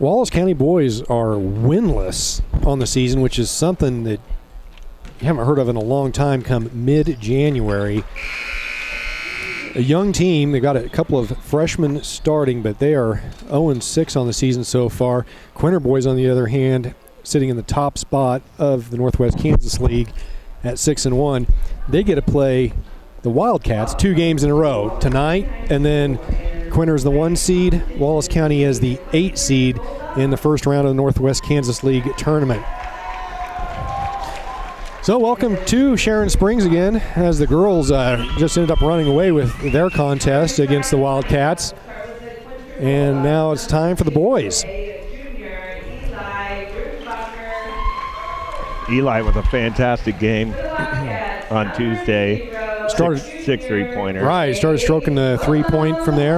Wallace County boys are winless on the season, which is something that you haven't heard of in a long time come mid-January. A young team. They've got a couple of freshmen starting, but they are 0-6 on the season so far. Quinter boys, on the other hand, sitting in the top spot of the Northwest Kansas League at 6-1. They get to play the Wildcats 2 games in a row tonight, and then Quinter is the 1 seed. Wallace County is the 8 seed in the first round of the Northwest Kansas League tournament. So welcome to Sharon Springs again, as the girls just ended up running away with their contest against the Wildcats. And now it's time for the boys. Eli with a fantastic game on Tuesday. Started 6 3-pointers. Right, started stroking the 3-point from there.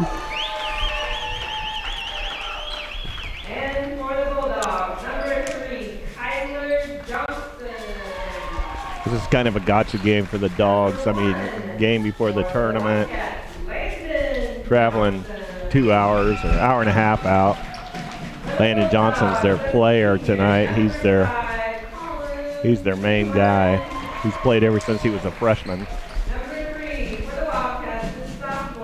And for the Bulldogs, number 3, Kyler Johnson. This is kind of a gotcha game for the Dogs. I mean, game before the tournament. Traveling 2 hours or hour and a half out. Landon Johnson's their player tonight. He's their main guy. He's played ever since he was a freshman.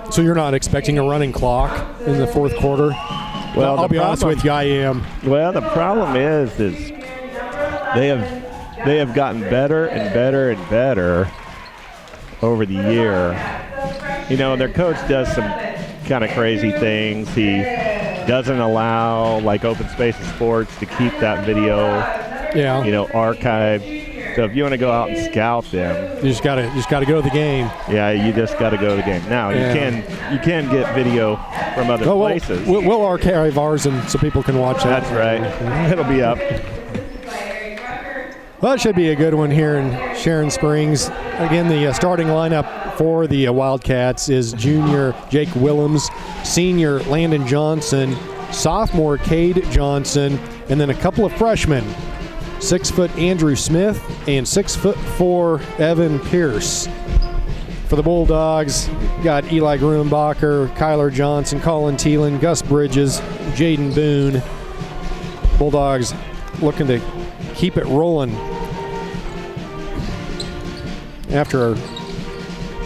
So you're not expecting a running clock in the fourth quarter? Well, I'll be honest with you, I am. Well, the problem is they have gotten better and better and better over the year. You know, their coach does some kind of crazy things. He doesn't allow, like, Open Spaces Sports to keep that video, archived. So if you want to go out and scout them, you just gotta go to the game. Yeah, you just got to go to the game. Now you can get video from other places. We'll archive ours so people can watch that. That's right. It'll be up. Well, it should be a good one here in Sharon Springs. Again, the starting lineup for the Wildcats is junior Jake Willems, senior Landon Johnson, sophomore Cade Johnson, and then a couple of freshmen. 6-foot Andrew Smith and 6'4" Evan Pierce. For the Bulldogs, got Eli Gruenbacher, Kyler Johnson, Colin Thielen, Gus Bridges, Jaden Boone. Bulldogs looking to keep it rolling after a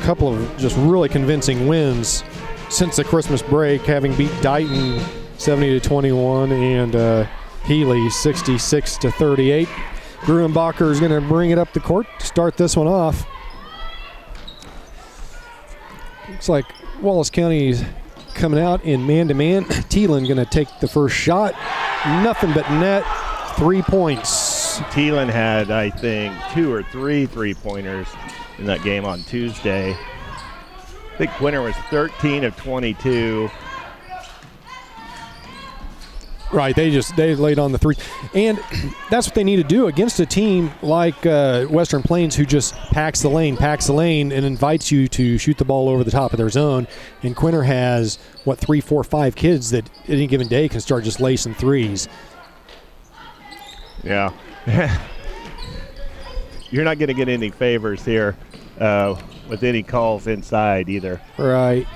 couple of just really convincing wins since the Christmas break, having beat Dighton 70-21 and Healy 66-38. Gruenbacher is going to bring it up the court to start this one off. Looks like Wallace County's coming out in man-to-man. Thielen going to take the first shot. Nothing but net. 3 points. Thielen had, I think, 2 or 3 3-pointers in that game on Tuesday. I think Quinter was 13 of 22. Right, they laid on the 3. And that's what they need to do against a team like Western Plains, who just packs the lane, and invites you to shoot the ball over the top of their zone. And Quinter has, 3, 4, 5 kids that at any given day can start just lacing threes. Yeah. You're not going to get any favors here with any calls inside either. Right.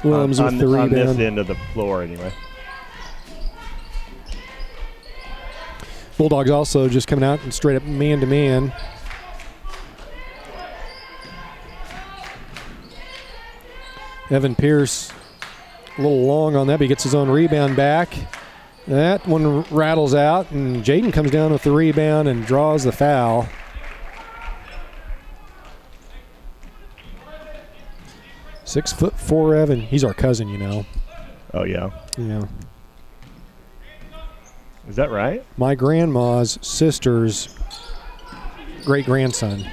Williams with the rebound. On this end of the floor anyway. Bulldogs also just coming out and straight up man-to-man. Evan Pierce a little long on that, but he gets his own rebound back. That one rattles out, and Jaden comes down with the rebound and draws the foul. "6'4" Evan. He's our cousin, you know. Oh, yeah. Yeah. Is that right? My grandma's sister's great-grandson.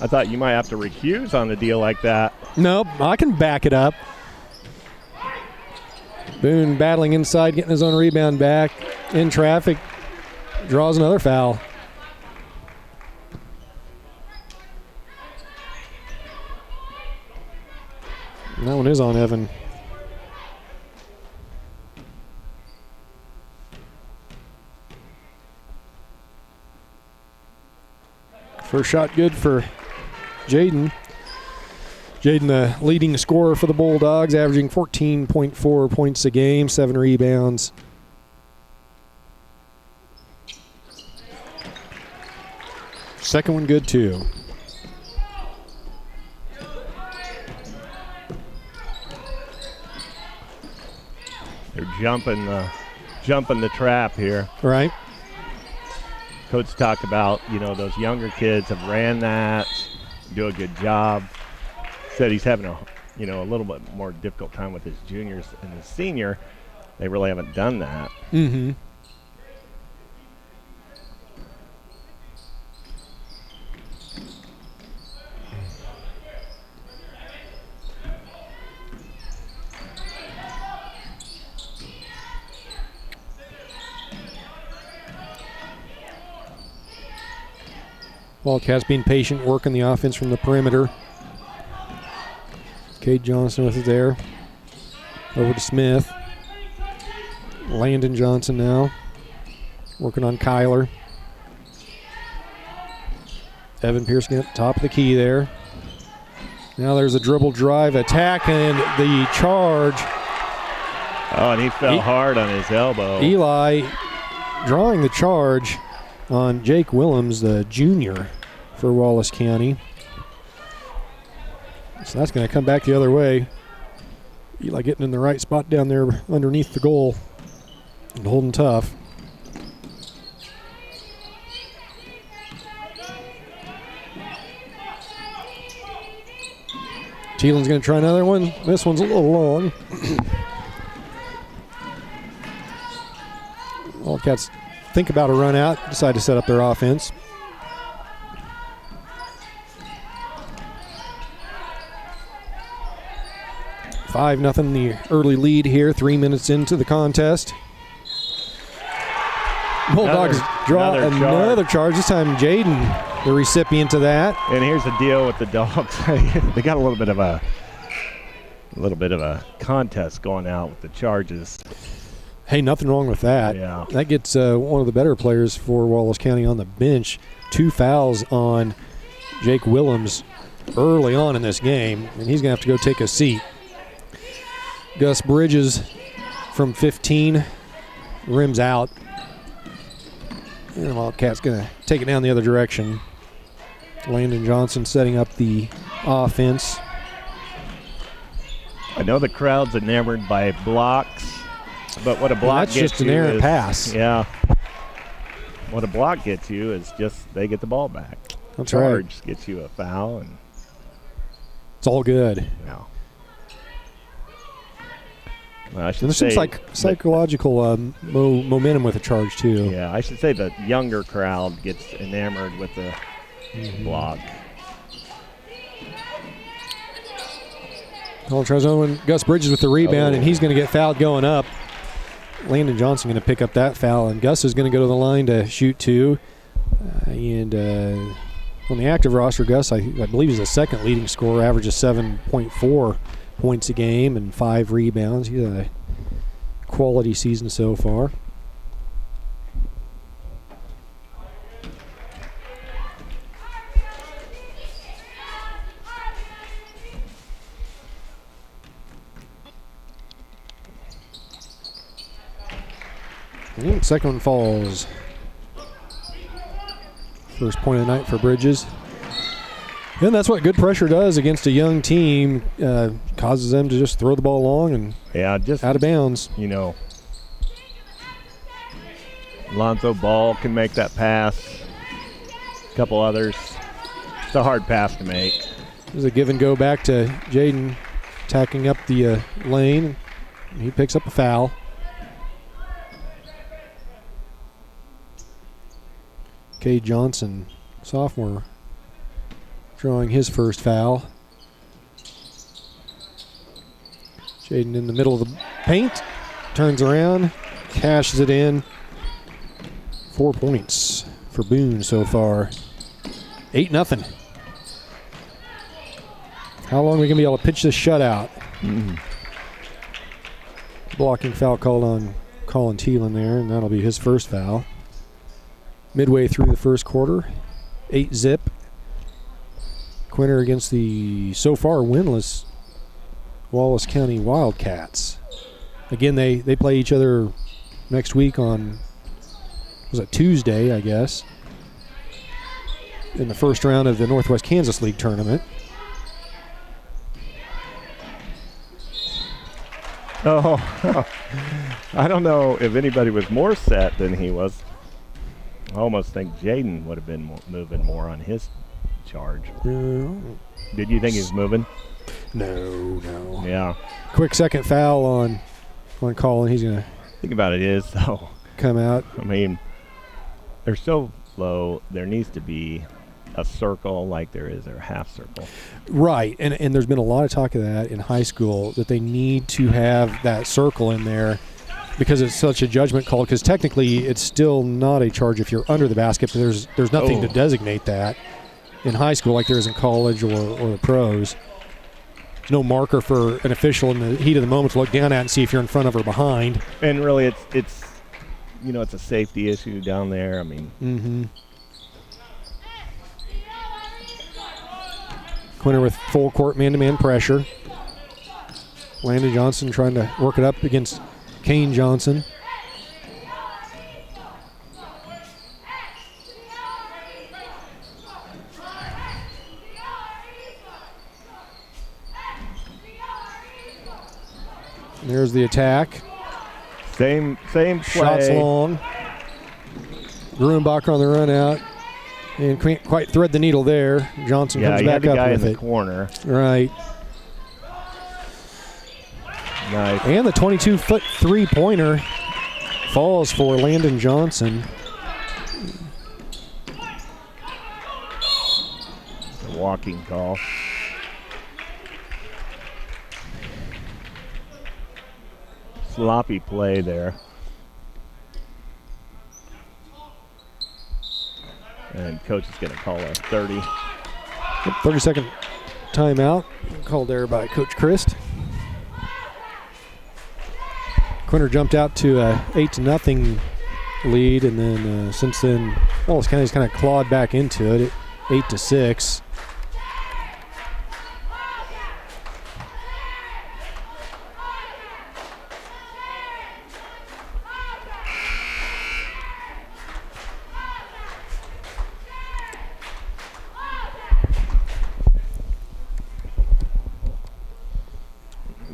I thought you might have to recuse on a deal like that. Nope, I can back it up. Boone battling inside, getting his own rebound back. In traffic, draws another foul. And that one is on Evan. First shot good for Jaden. Jaden, the leading scorer for the Bulldogs, averaging 14.4 points a game, 7 rebounds. Second one good, too. They're jumping the trap here. Right. Coach talked about, those younger kids have ran that, do a good job. Said he's having a little bit more difficult time with his juniors and his senior. They really haven't done that. Mm-hmm. Wildcats being patient, working the offense from the perimeter. Cade Johnson with it there. Over to Smith. Landon Johnson now. Working on Kyler. Evan Pearson at the top of the key there. Now there's a dribble drive attack and the charge. Oh, and he fell hard on his elbow. Eli drawing the charge on Jake Willems, the junior for Wallace County. So that's going to come back the other way. Eli getting in the right spot down there underneath the goal and holding tough. Thielen's going to try another one. This one's a little long. Wildcats think about a run out, decide to set up their offense. Five nothing, the early lead here, 3 minutes into the contest. Bulldogs draw another charge. This time Jaden, the recipient of that. And here's the deal with the Dogs. They got a little bit of a contest going out with the charges. Hey, nothing wrong with that. Yeah. That gets one of the better players for Wallace County on the bench. 2 fouls on Jake Willems early on in this game, and he's going to have to go take a seat. Gus Bridges from 15, rims out. And Wildcat's going to take it down the other direction. Landon Johnson setting up the offense. I know the crowd's enamored by blocks. But what a block that's gets just an you errant is, pass. Yeah. What a block gets you is just they get the ball back. That's Charge right. gets you a foul, and it's all good. no. Well, I And should there's say some psychological momentum with the charge too. yeah, I should say the younger crowd gets enamored with the block. Well, tries on Gus Bridges with the rebound, and he's going to get fouled going up. Landon Johnson going to pick up that foul, and Gus is going to go to the line to shoot 2. And on the active roster, Gus, I believe he's the second leading scorer, averages 7.4 points a game and 5 rebounds. He's had a quality season so far. Second one falls. First point of the night for Bridges. And that's what good pressure does against a young team. Causes them to just throw the ball long and just out of bounds. Lonzo Ball can make that pass. A couple others. It's a hard pass to make. There's a give and go back to Jaden, tacking up the lane. He picks up a foul. Cade Johnson, sophomore, drawing his first foul. Jaden in the middle of the paint, turns around, cashes it in. 4 points for Boone so far. 8-0. How long are we going to be able to pitch this shutout? Blocking foul called on Colin Thielen there, and that'll be his first foul. Midway through the first quarter, 8-0. Quinter against the so far winless Wallace County Wildcats. Again, they play each other next week on, was it Tuesday, I guess, in the first round of the Northwest Kansas League tournament. Oh, I don't know if anybody was more set than he was. I almost think Jaden would have been moving more on his charge. Did you think he was moving? No. Yeah. Quick second foul on Colin. He's going to Think about it is, though, come out. I mean, they're so low, there needs to be a circle like there is, or a half circle. Right, and there's been a lot of talk of that in high school, that they need to have that circle in there because it's such a judgment call, because technically it's still not a charge if you're under the basket, but there's nothing to designate that in high school like there is in college or the pros. There's no marker for an official in the heat of the moment to look down at and see if you're in front of or behind. And really, it's it's a safety issue down there. I mean, Quinter with full court man-to-man pressure. Landon Johnson trying to work it up against Kane Johnson. There's the attack. same play. Shots long. Gruenbacher on the run out. And can't quite thread the needle there. Johnson comes back up with in it. the corner. Right. Nice. And the 22-foot three-pointer falls for Landon Johnson. A walking call. Sloppy play there. And coach is going to call a 30. 30-second timeout called there by Coach Christ. Quinter jumped out to a 8-0 lead, and then since then, Wallace County's kind of clawed back into it at 8-6.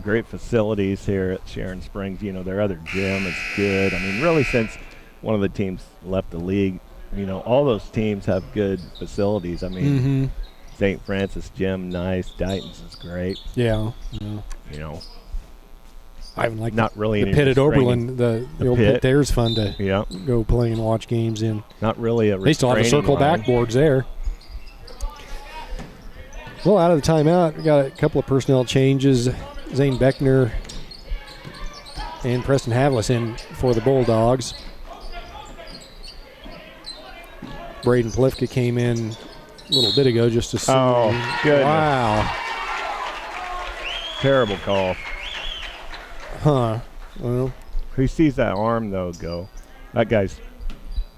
Great facilities here at Sharon Springs. Their other gym is good. I mean, really, since one of the teams left the league, all those teams have good facilities. I mean, St. Francis gym, nice. Dighton's is great. Yeah. I even like not really the pit at Oberlin. The old pit there's fun to go play and watch games in. Not really a They still have the circle line. backboards there. Well, out of the timeout, we got a couple of personnel changes. Zane Beckner and Preston Havlis in for the Bulldogs. Braden Plifka came in a little bit ago just to see. Oh, goodness. Wow. Terrible call. Huh. Well, He sees that arm, though, go. That guy's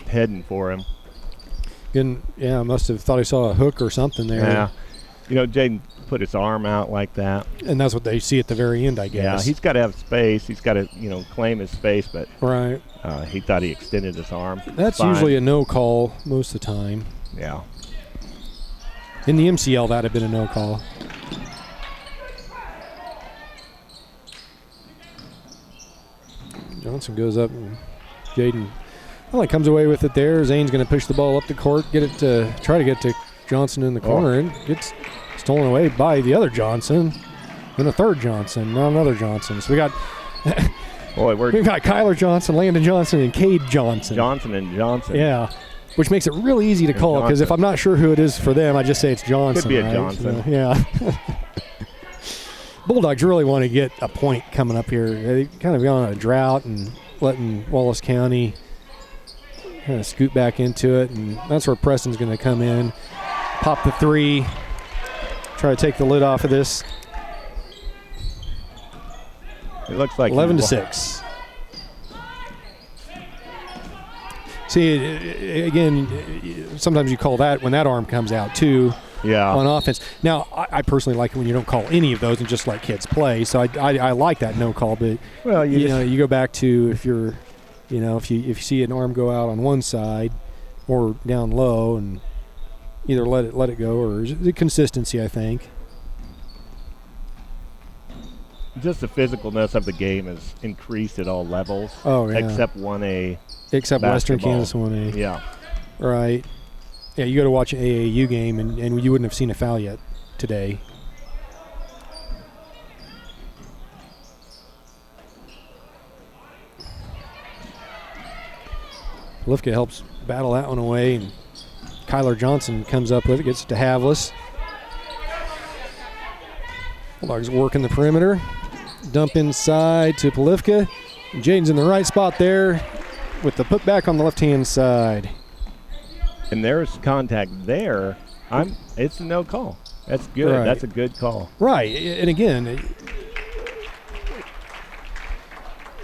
heading for him. must have thought he saw a hook or something there. Yeah. Jaden put his arm out like that. And that's what they see at the very end, I guess. Yeah, he's got to have space. He's got to, claim his space, but right. He thought he extended his arm. That's Fine. usually a no call most of the time. Yeah. In the MCL, that had been a no call. Johnson goes up, and Jaden comes away with it there. Zane's going to push the ball up the court, try to get to Johnson in the corner, and gets stolen away by the other Johnson. And a third Johnson, not another Johnson. So we got we've got Kyler Johnson, Landon Johnson, and Cade Johnson. Johnson and Johnson. Yeah, which makes it really easy to call, because if I'm not sure who it is for them, I just say it's Johnson. Could be a right? Johnson. Yeah. Bulldogs really want to get a point coming up here. They kind of gone on a drought and letting Wallace County kind of scoot back into it, and that's where Preston's going to come in, pop the three, try to take the lid off of this. It looks like 11-6. See, again, sometimes you call that when that arm comes out too, Yeah. on offense. Now, I personally like it when you don't call any of those and just let kids play. So I like that no call. But Well, you know, you go back to if you're, you know, if you see an arm go out on one side or down low, and either let it go, or the consistency, I think. just the physicalness of the game has increased at all levels. Oh, yeah. Except 1A. Except Western basketball. Kansas 1A. Yeah. Right. Yeah, you go to watch an AAU game, and you wouldn't have seen a foul yet today. Lifka helps battle that one away, and Kyler Johnson comes up with it, gets it to Havlis. Bulldogs working the perimeter. Dump inside to Polifka. Jaden's in the right spot there with the putback on the left-hand side. And there's contact there. It's a no call. That's good. Right. That's a good call. Right, and again,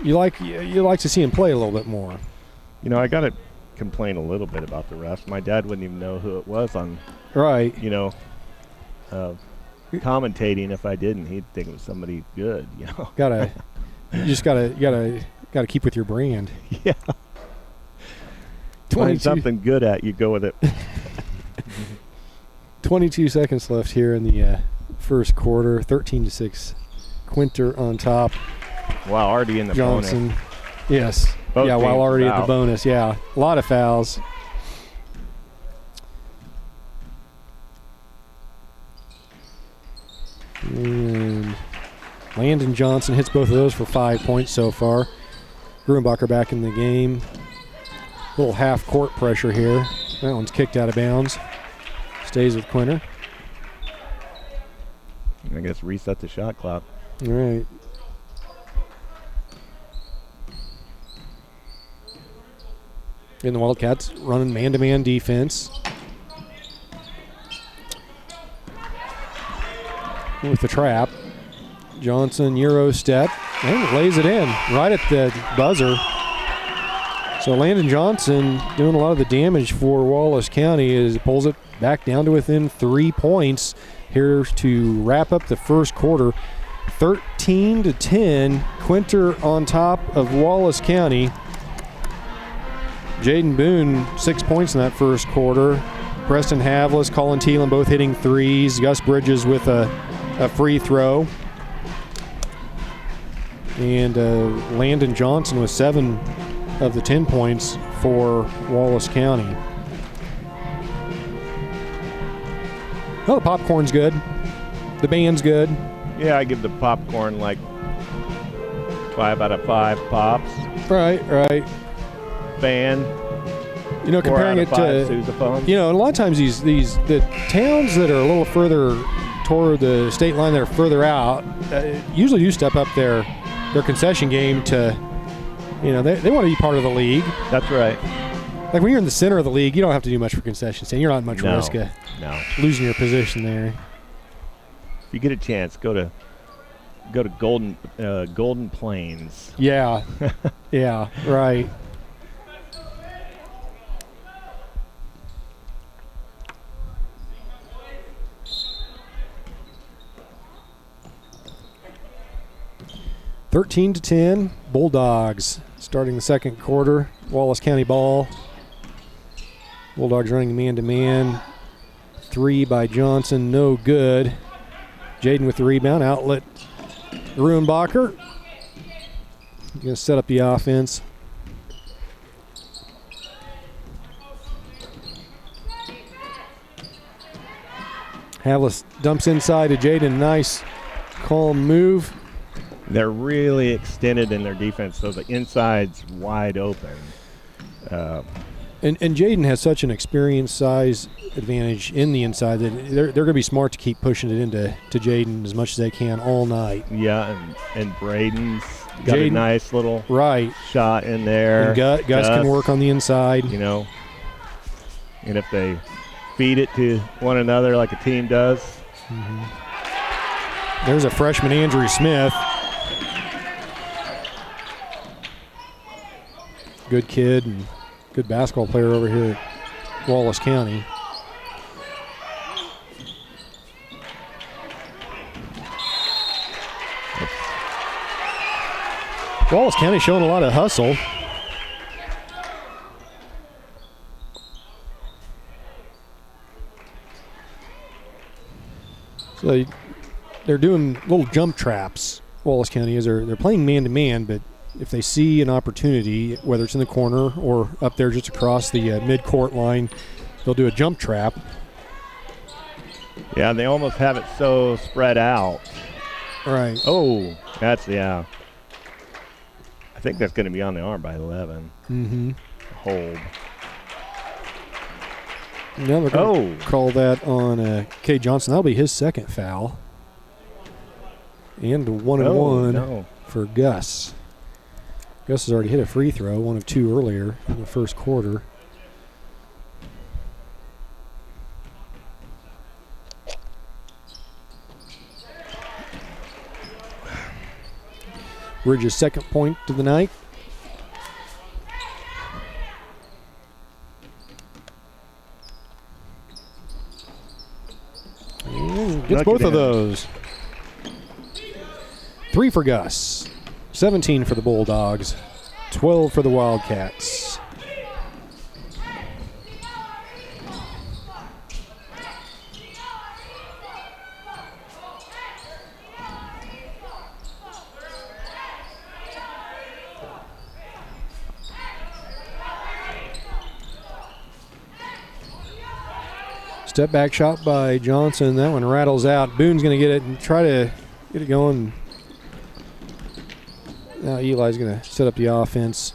you like to see him play a little bit more. You know, I got to complain a little bit about the refs. My dad wouldn't even know who it was on, Right. Commentating. If I didn't, he'd think it was somebody good, you know. You just gotta keep with your brand. Yeah. 22 Find something good at, you go with it. 22 seconds left here in the first quarter. 13-6. Quinter on top. Wow, already in the Johnson. bonus. Yes. Both yeah, while teams already at the out. bonus. Yeah. A lot of fouls. And Landon Johnson hits both of those for 5 points so far. Gruenbacher back in the game. A little half-court pressure here. That one's kicked out of bounds. Stays with Quinter. I guess reset the shot clock. All right. And the Wildcats running man-to-man defense. With the trap. Johnson, Euro step, and lays it in right at the buzzer. So Landon Johnson doing a lot of the damage for Wallace County as it pulls it back down to within 3 points here to wrap up the first quarter. 13-10, Quinter on top of Wallace County. Jaden Boone, 6 points in that first quarter. Preston Havlis, Colin Thielen both hitting threes. Gus Bridges with a free throw. And Landon Johnson with 7 of the 10 points for Wallace County. Oh, the popcorn's good. The band's good. Yeah, I give the popcorn like 5 out of 5 pops. Right. Band. You know, 4 comparing out it of 5 to, sousaphones. you know, and a lot of times the towns that are a little further toward the state line that are further out usually do step up their concession game to, you know, they want to be part of the league. That's right. Like when you're in the center of the league, you don't have to do much for concession stand. You're not much risk of losing your position there. If you get a chance, go to Golden Plains. Yeah. Yeah, right. (13-10) Bulldogs starting the second quarter. Wallace County ball. Bulldogs running man-to-man. 3 by Johnson, no good. Jaden with the rebound, outlet. Gruenbacher. Going to set up the offense. Havlis dumps inside to Jaden. Nice, calm move. They're really extended in their defense, so the inside's wide open. And Jaden has such an experience size advantage in the inside that they're going to be smart to keep pushing it into Jaden as much as they can all night. Yeah, and Braden's got a nice little shot in there. And Gus can work on the inside. You know, and if they feed it to one another like a team does. Mm-hmm. There's a freshman, Andrew Smith. Good kid and good basketball player over here at Wallace County. Wallace County showing a lot of hustle. So they're doing little jump traps, Wallace County is. They're playing man-to-man, but if they see an opportunity, whether it's in the corner or up there just across the mid-court line, they'll do a jump trap. Yeah, they almost have it so spread out. Right. Oh, that's, yeah. I think that's going to be on the arm by 11. Mm-hmm. Hold. Now they're going to call that on Kay Johnson. That'll be his second foul. And 1-1 for Gus. Gus has already hit a free throw, 1 of 2 earlier in the first quarter. Bridges' second point of the night. And gets both of those. 3 for Gus. 17 for the Bulldogs. 12 for the Wildcats. Step back shot by Johnson. That one rattles out. Boone's going to get it and try to get it going. Now Eli's going to set up the offense.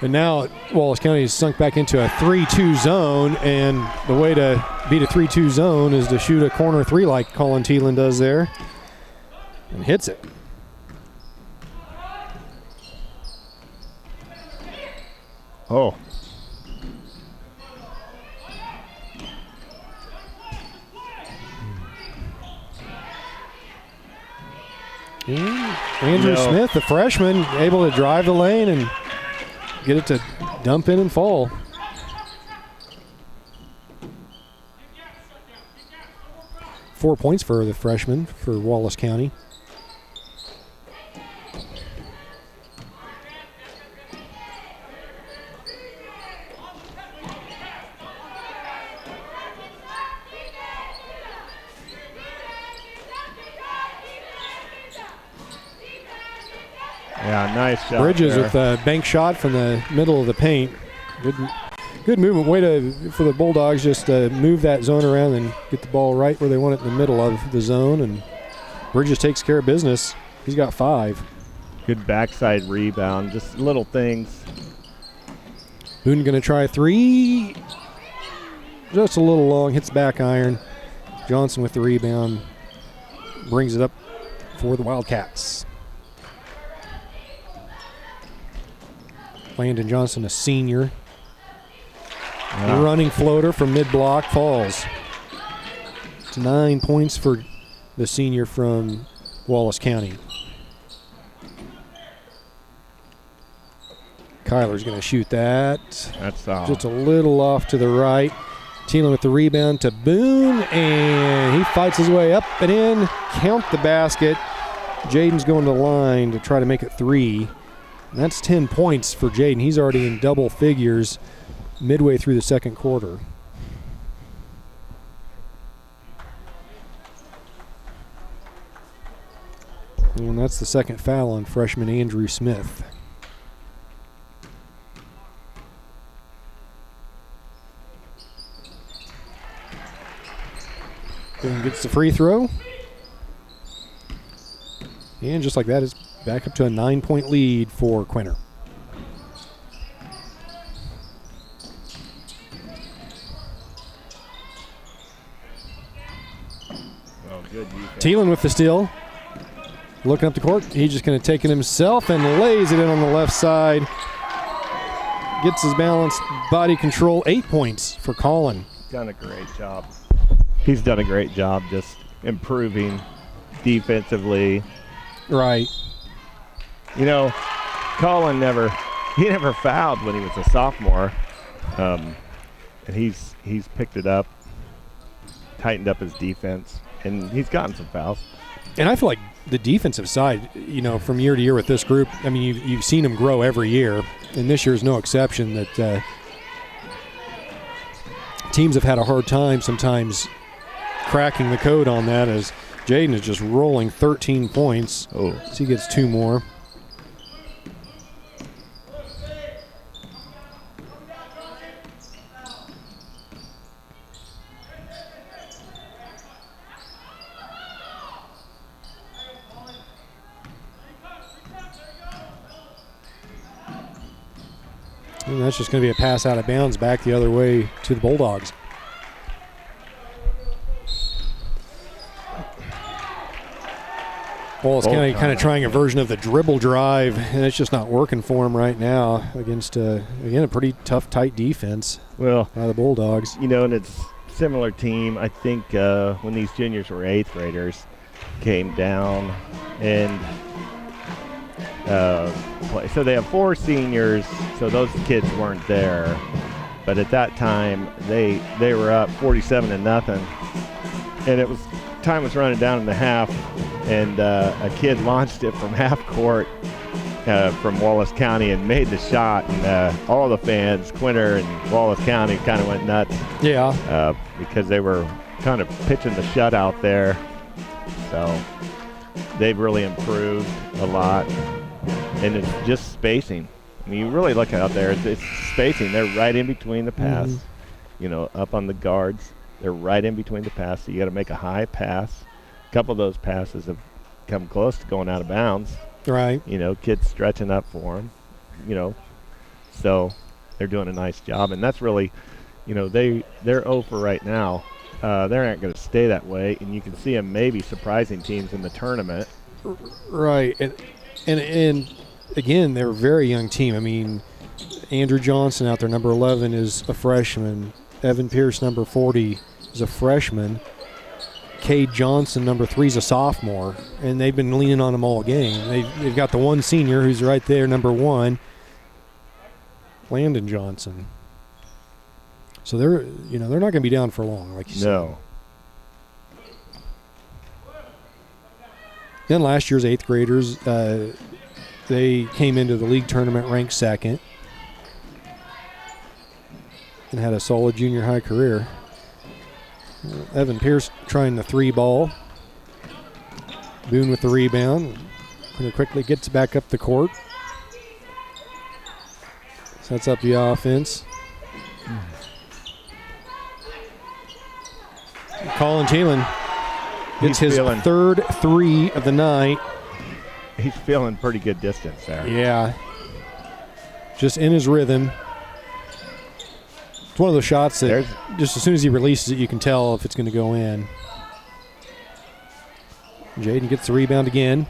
And now Wallace County has sunk back into a 3-2 zone, and the way to beat a 3-2 zone is to shoot a corner 3 like Colin Thielen does there, and hits it. Oh. And Andrew Smith, the freshman, able to drive the lane and get it to dump in and fall. Four points for the freshman for Wallace County. Yeah, nice shot. Bridges there. with a bank shot from the middle of the paint. Good movement. Way for the Bulldogs just to move that zone around and get the ball right where they want it in the middle of the zone. And Bridges takes care of business. He's got 5. Good backside rebound. Just little things. Boone going to try 3. Just a little long. Hits back iron. Johnson with the rebound. Brings it up for the Wildcats. Landon Johnson, a senior. Yeah. Running floater from mid-block falls. It's 9 points for the senior from Wallace County. Kyler's going to shoot that. That's just a little off to the right. Thielen with the rebound to Boone, and he fights his way up and in. Count the basket. Jaden's going to the line to try to make it 3. And that's 10 points for Jaden. He's already in double figures midway through the second quarter. And that's the second foul on freshman Andrew Smith. Boone gets the free throw. And just like that, it's back up to a 9-point lead for Quinter. Thielen with the steal. Looking up the court. He's just going to take it himself and lays it in on the left side. Gets his balance, body control. 8 points for Colin. Done a great job. He's done a great job just improving defensively. Right. You know, Colin never he never fouled when he was a sophomore, and he's picked it up, tightened up his defense, and he's gotten some fouls. And I feel like the defensive side, from year to year with this group, I mean, you've seen them grow every year, and this year is no exception. That teams have had a hard time sometimes cracking the code on that, as Jaden is just rolling 13 points. Oh, so he gets 2 more. And that's just going to be a pass out of bounds back the other way to the Bulldogs. Wallace County kind of trying a version of the dribble drive, and it's just not working for him right now against, again, a pretty tough, tight defense by the Bulldogs. And it's a similar team. I think when these juniors were 8th graders, came down and play. So they have 4 seniors, so those kids weren't there. But at that time, they were up 47-0, and time was running down in the half, and a kid launched it from half court from Wallace County and made the shot, and all the fans, Quinter and Wallace County, kind of went nuts. Yeah. Because they were kind of pitching the shutout there. So they've really improved a lot. And it's just spacing. I mean, you really look out there, it's spacing. They're right in between the pass, up on the guards. They're right in between the pass, so you got to make a high pass. A couple of those passes have come close to going out of bounds. Right. Kids stretching up for them, So they're doing a nice job, and that's really, they're over right now. They're not going to stay that way, and you can see them maybe surprising teams in the tournament. Right, and again, they're a very young team. I mean, Andrew Johnson out there, number 11, is a freshman. Evan Pierce, number 40, is a freshman. Cade Johnson, number 3, is a sophomore, and they've been leaning on him all game. They've got the one senior who's right there, number 1, Landon Johnson. So they're not going to be down for long, like you said. No. Then last year's 8th graders, they came into the league tournament ranked 2nd and had a solid junior high career. Evan Pierce trying the 3 ball. Boone with the rebound. Quickly gets back up the court. Sets up the offense. Colin Thielen gets his 3rd 3 of the night. He's feeling pretty good distance there. Yeah. Just in his rhythm. It's one of those shots that just as soon as he releases it, you can tell if it's going to go in. Jaden gets the rebound again.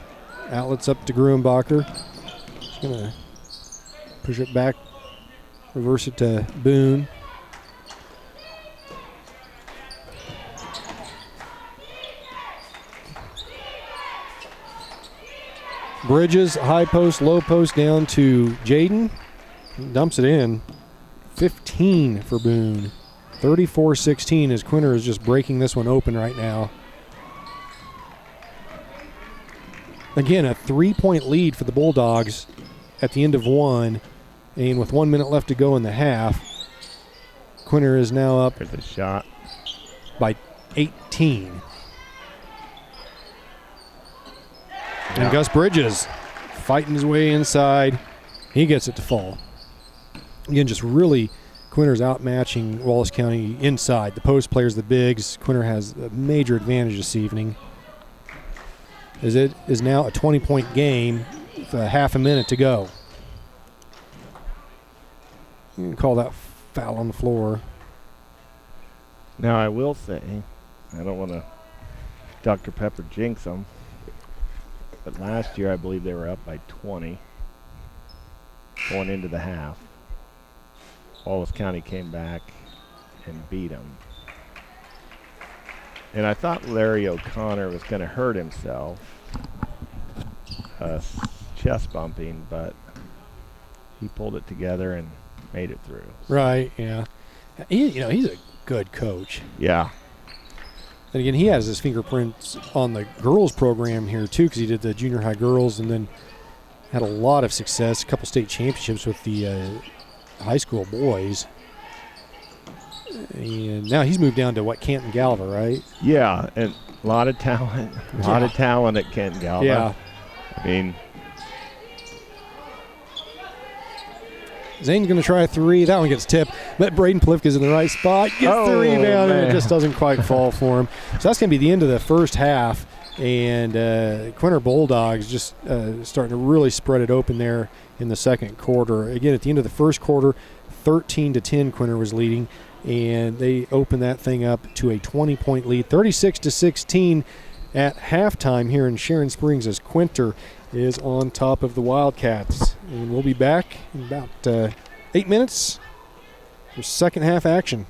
Outlets up to Gruenbacher. He's going to push it back, reverse it to Boone. Bridges, high post, low post down to Jaden. Dumps it in. 15 for Boone. 34-16 as Quinter is just breaking this one open right now. Again, a 3-point lead for the Bulldogs at the end of 1. And with 1 minute left to go in the half, Quinter is now up There's a shot by 18. And Gus Bridges fighting his way inside. He gets it to fall. Again, just really, Quinter's outmatching Wallace County inside. The post players, the bigs. Quinter has a major advantage this evening. As it is now a 20-point game with a half a minute to go. You can call that foul on the floor. Now, I will say, I don't want to Dr. Pepper jinx them, but last year I believe they were up by 20 going into the half. Wallace County came back and beat them. And I thought Larry O'Connor was going to hurt himself, chest bumping, but he pulled it together and made it through. Right, yeah. He's a good coach. Yeah. And again, he has his fingerprints on the girls program here too, because he did the junior high girls and then had a lot of success, a couple state championships with the high school boys. And now he's moved down to Canton Galva, right? Yeah, and a lot of talent. A lot of talent at Canton Galva. Yeah. I mean, Zane's going to try a three. That one gets tipped. But Braden Plifka's in the right spot. Gets the rebound, and it just doesn't quite fall for him. So that's going to be the end of the first half. And Quinter Bulldogs just starting to really spread it open there in the second quarter. Again, at the end of the first quarter, 13-10 Quinter was leading. And they opened that thing up to a 20-point lead, 36-16 at halftime here in Sharon Springs as Quinter is on top of the Wildcats. And we'll be back in about 8 minutes for second half action.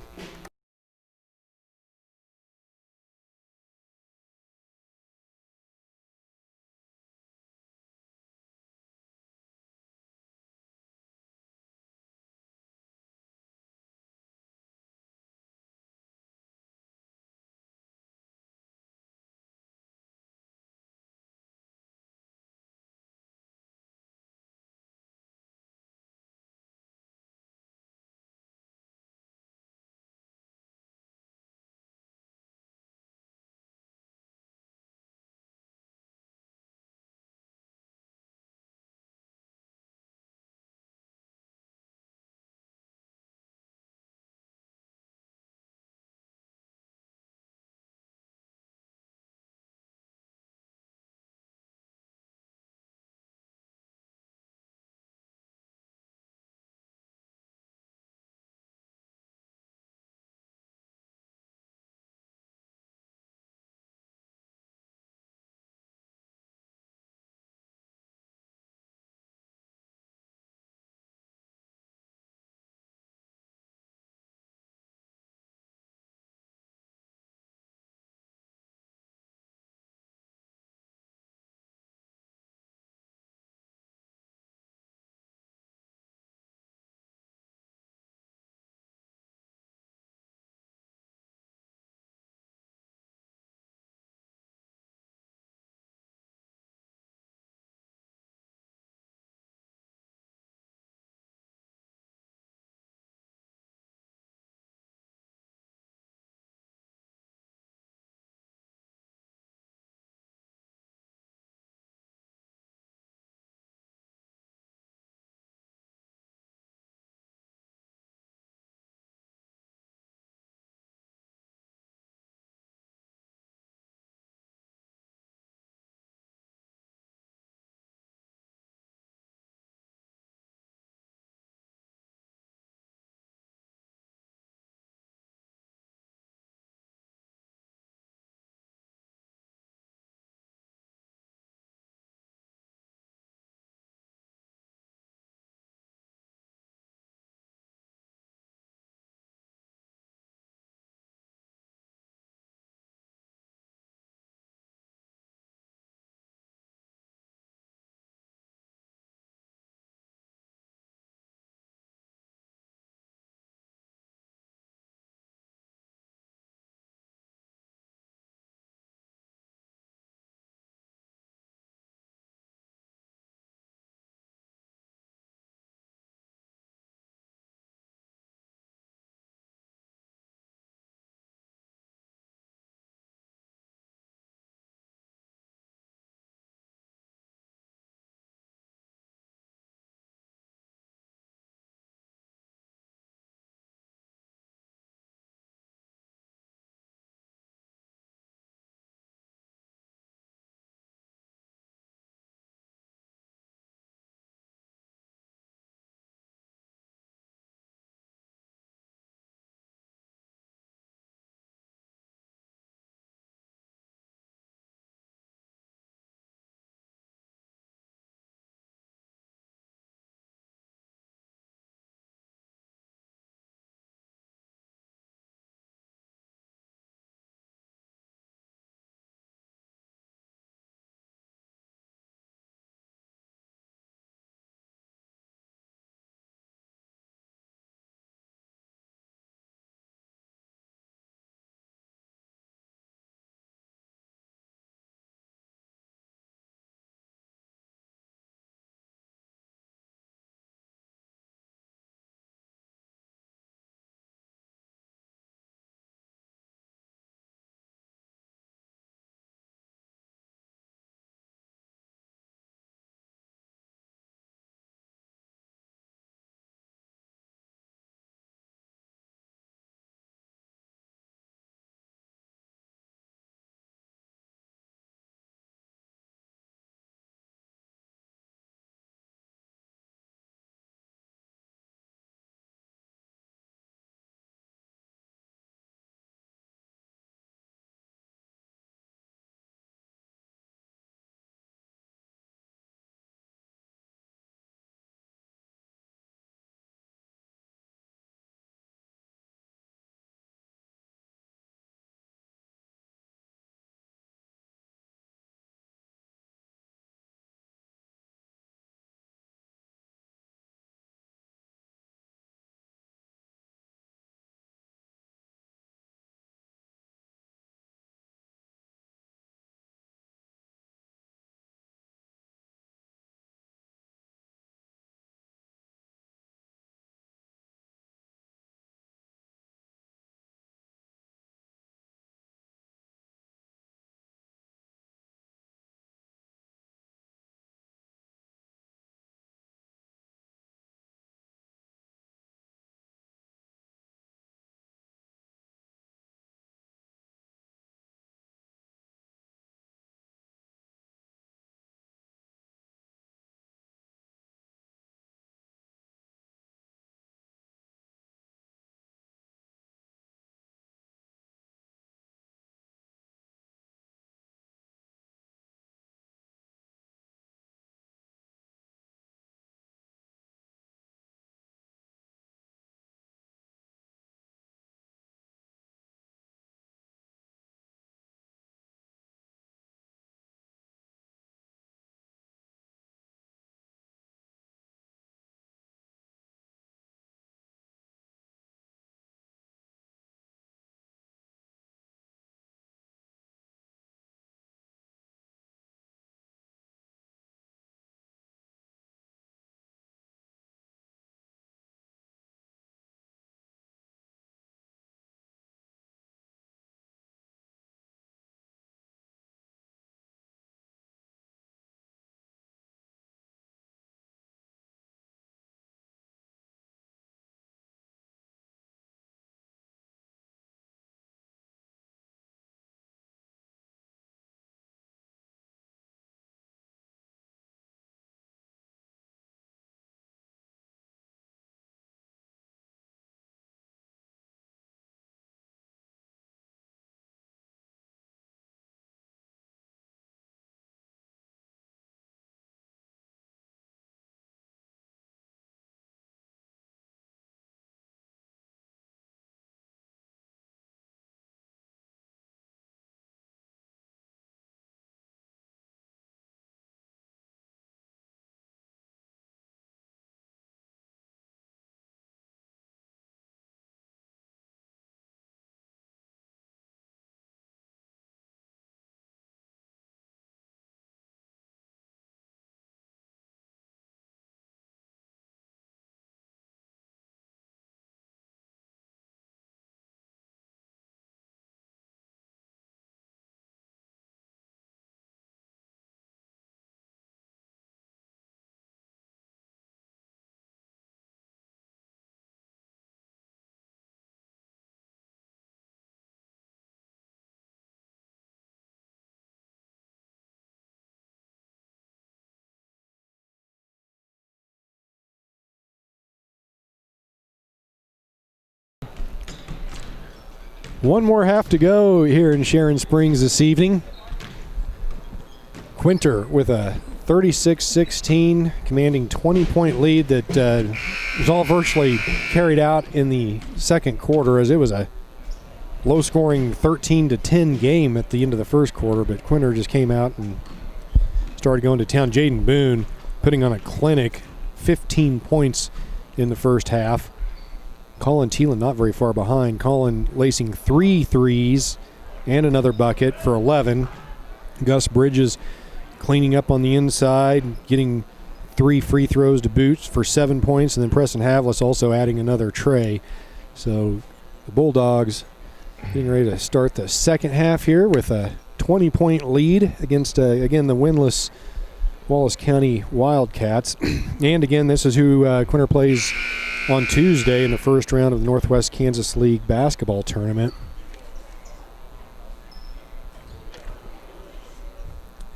One more half to go here in Sharon Springs this evening. Quinter with a 36-16, commanding 20-point lead that was all virtually carried out in the second quarter, as it was a low-scoring 13-10 game at the end of the first quarter, but Quinter just came out and started going to town. Jaden Boone putting on a clinic, 15 points in the first half. Colin Thielen not very far behind. Colin lacing 3 threes and another bucket for 11. Gus Bridges cleaning up on the inside, getting 3 free throws to boot for 7 points, and then Preston Havlis also adding another tray. So the Bulldogs getting ready to start the second half here with a 20-point lead against, again, the winless Wallace County Wildcats. And again, this is who Quinter plays on Tuesday in the first round of the Northwest Kansas League basketball tournament.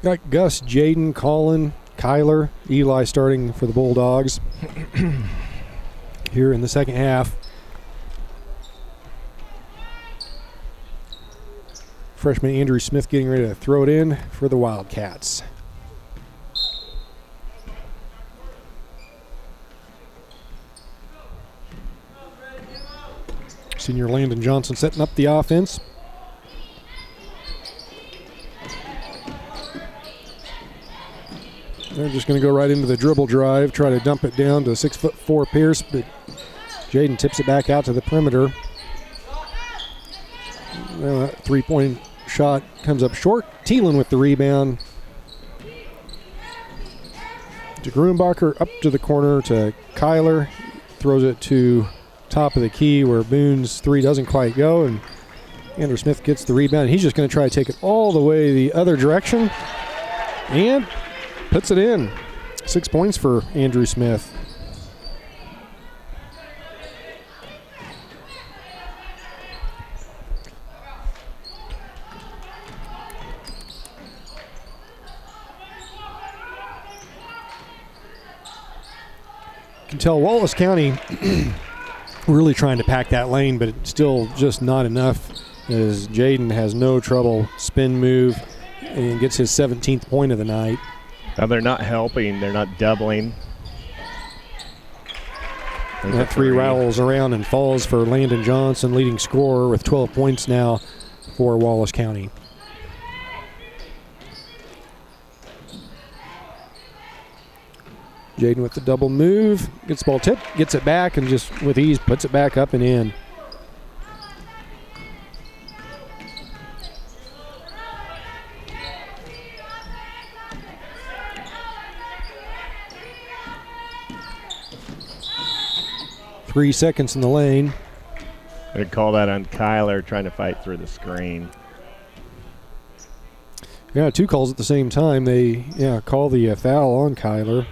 Got Gus, Jaden, Colin, Kyler, Eli starting for the Bulldogs here in the second half. Freshman Andrew Smith getting ready to throw it in for the Wildcats. Senior Landon Johnson setting up the offense. They're just going to go right into the dribble drive, try to dump it down to 6'4" Pierce, but Jaden tips it back out to the perimeter. Well, that three-point shot comes up short. Thielen with the rebound. To Grunbacher, up to the corner to Kyler. Throws it to top of the key where Boone's three doesn't quite go, and Andrew Smith gets the rebound. He's just going to try to take it all the way the other direction and puts it in. 6 points for Andrew Smith. You can tell Wallace County really trying to pack that lane, but it's still just not enough, as Jaden has no trouble spin move and gets his 17th point of the night. Now they're not helping. They're not doubling. That three rattles around and falls for Landon Johnson, leading scorer with 12 points now for Wallace County. Jaden with the double move, gets the ball tipped, gets it back, and just with ease puts it back up and in. Three seconds in the lane. I'd call that on Kyler trying to fight through the screen. Yeah, 2 calls at the same time. They call the foul on Kyler.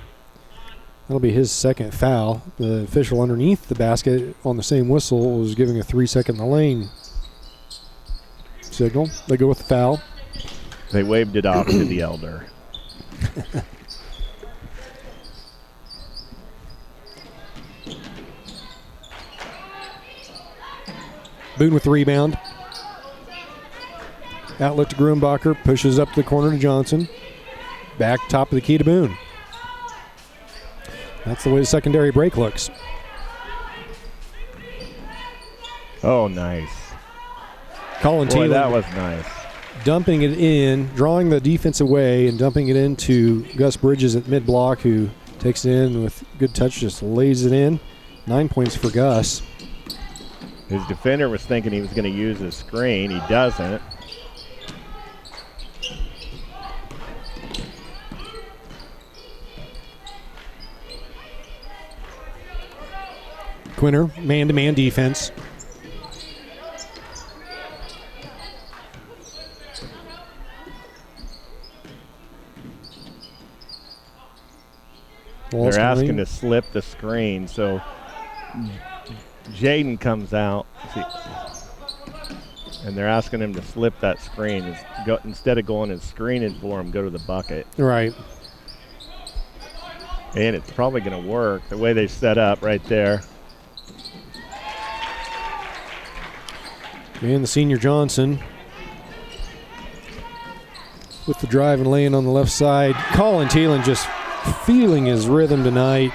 That'll be his second foul. The official underneath the basket on the same whistle was giving a 3 second in the lane signal. They go with the foul. They waved it off to the elder. Boone with the rebound. Outlet to Grunbacher, pushes up the corner to Johnson. Back top of the key to Boone. That's the way the secondary break looks. Oh, nice. Colin Boy, Thielen, that was nice. dumping it in, drawing the defense away and dumping it into Gus Bridges at mid-block, who takes it in with good touch, just lays it in. 9 points for Gus. His defender was thinking he was going to use his screen. He doesn't. Quinter, man-to-man defense. They're asking to slip the screen, so Jaden comes out, and they're asking him to slip that screen. Instead of going and screening for him, go to the bucket. Right. And it's probably going to work the way they set up right there. And the senior Johnson with the drive and lane on the left side. Colin Thielen just feeling his rhythm tonight.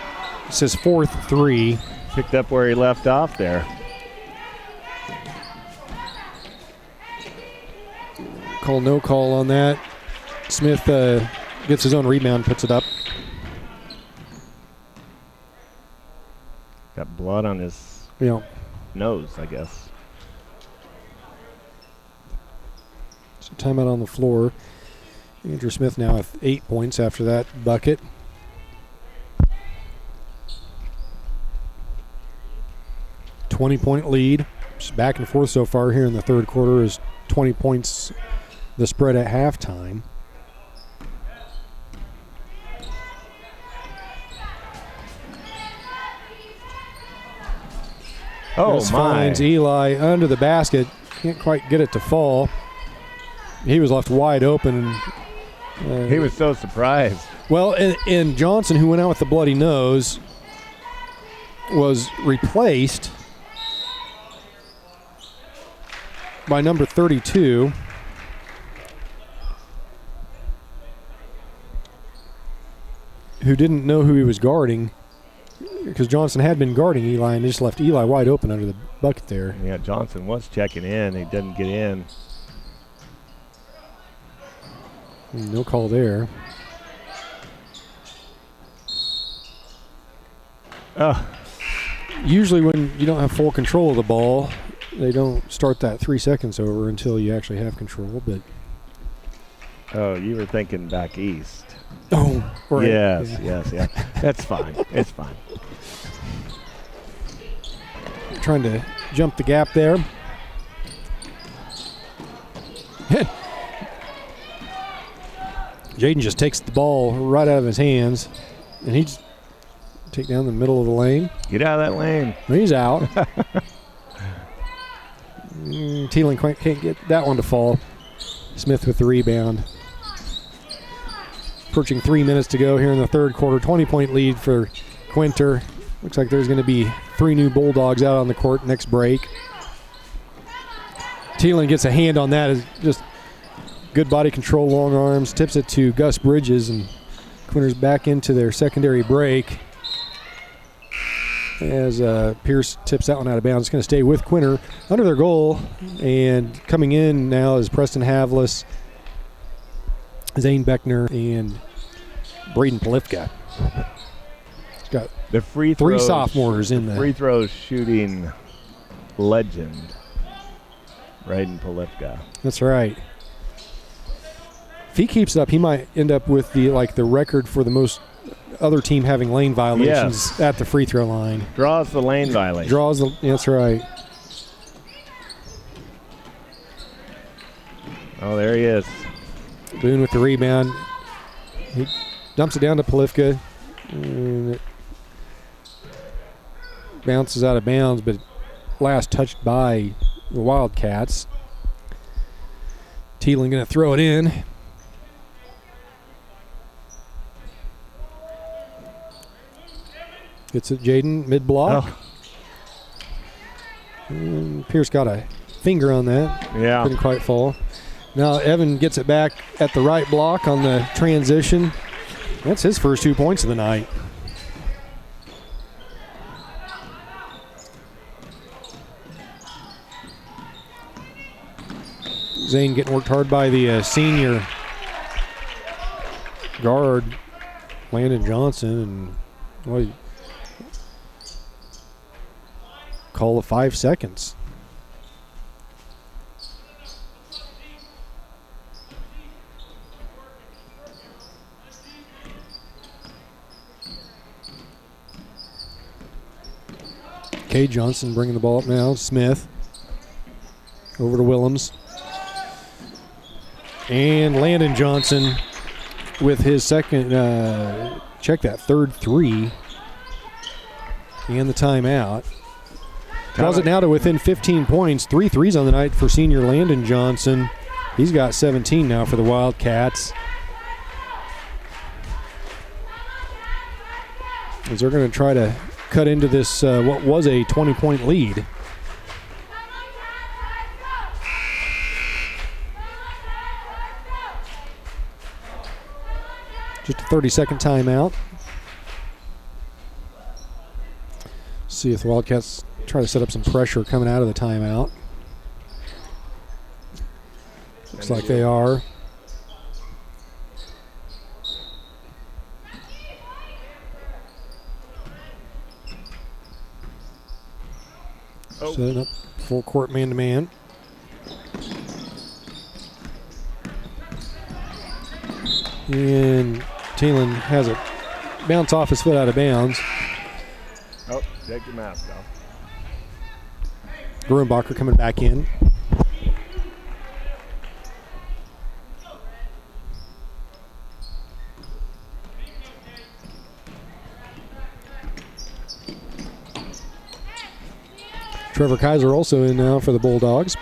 It's his 4th 3. Picked up where he left off there. No call on that. Smith gets his own rebound, puts it up. Got blood on his nose, I guess. So timeout on the floor. Andrew Smith now with 8 points after that bucket. .20 lead. Just back and forth so far here in the third quarter is 20 points the spread at halftime. Oh, This my. finds Eli under the basket. Can't quite get it to fall. He was left wide open. He was so surprised. Well, and Johnson, who went out with the bloody nose, was replaced by number 32. Who didn't know who he was guarding, because Johnson had been guarding Eli and just left Eli wide open under the bucket there. Yeah, Johnson was checking in. He didn't get in. No call there. Usually when you don't have full control of the ball, they don't start that 3 seconds over until you actually have control. But Oh, you were thinking back east. oh, right. Yes, Yeah. yes. That's fine. It's fine. Trying to jump the gap there. Jaden just takes the ball right out of his hands, and he's take down the middle of the lane. Get out of that lane. He's out. Thielen can't get that one to fall. Smith with the rebound. Approaching 3 minutes to go here in the third quarter. 20-point lead for Quinter. Looks like there's going to be 3 new Bulldogs out on the court next break. Thielen gets a hand on that. Is just good body control, long arms. Tips it to Gus Bridges, and Quinter's back into their secondary break. As Pierce tips that one out of bounds. It's going to stay with Quinter under their goal. And coming in now is Preston Havlis, Zane Beckner, and Braden Polifka. He's got The free 3 throws, sophomores in the free throw shooting legend, Braden Polifka. That's right. If he keeps it up, he might end up with the record for the most other team having lane violations at the free throw line. Draws the lane violation. That's right. Oh, there he is. Boone with the rebound. He dumps it down to Polifka. And it bounces out of bounds, but last touched by the Wildcats. Thielen going to throw it in. Gets it, Jaden, mid-block. Oh. And Pierce got a finger on that. Yeah. Couldn't quite fall. Now Evan gets it back at the right block on the transition. That's his first 2 points of the night. Zane getting worked hard by the senior guard, Landon Johnson, and call of 5 seconds. Kay Johnson bringing the ball up now. Smith over to Willems. And Landon Johnson with his second, check that, third 3 and the timeout. Draws it now to within 15 points. 3 threes on the night for senior Landon Johnson. He's got 17 now for the Wildcats. As they're going to try to cut into this, what was a 20-point lead. Just a 30-second timeout. See if the Wildcats try to set up some pressure coming out of the timeout. Looks like they are. Setting up full court man-to-man. And Thielen has it bounce off his foot out of bounds. Oh, take your mask off. Grunbacher coming back in. Trevor Kaiser also in now for the Bulldogs.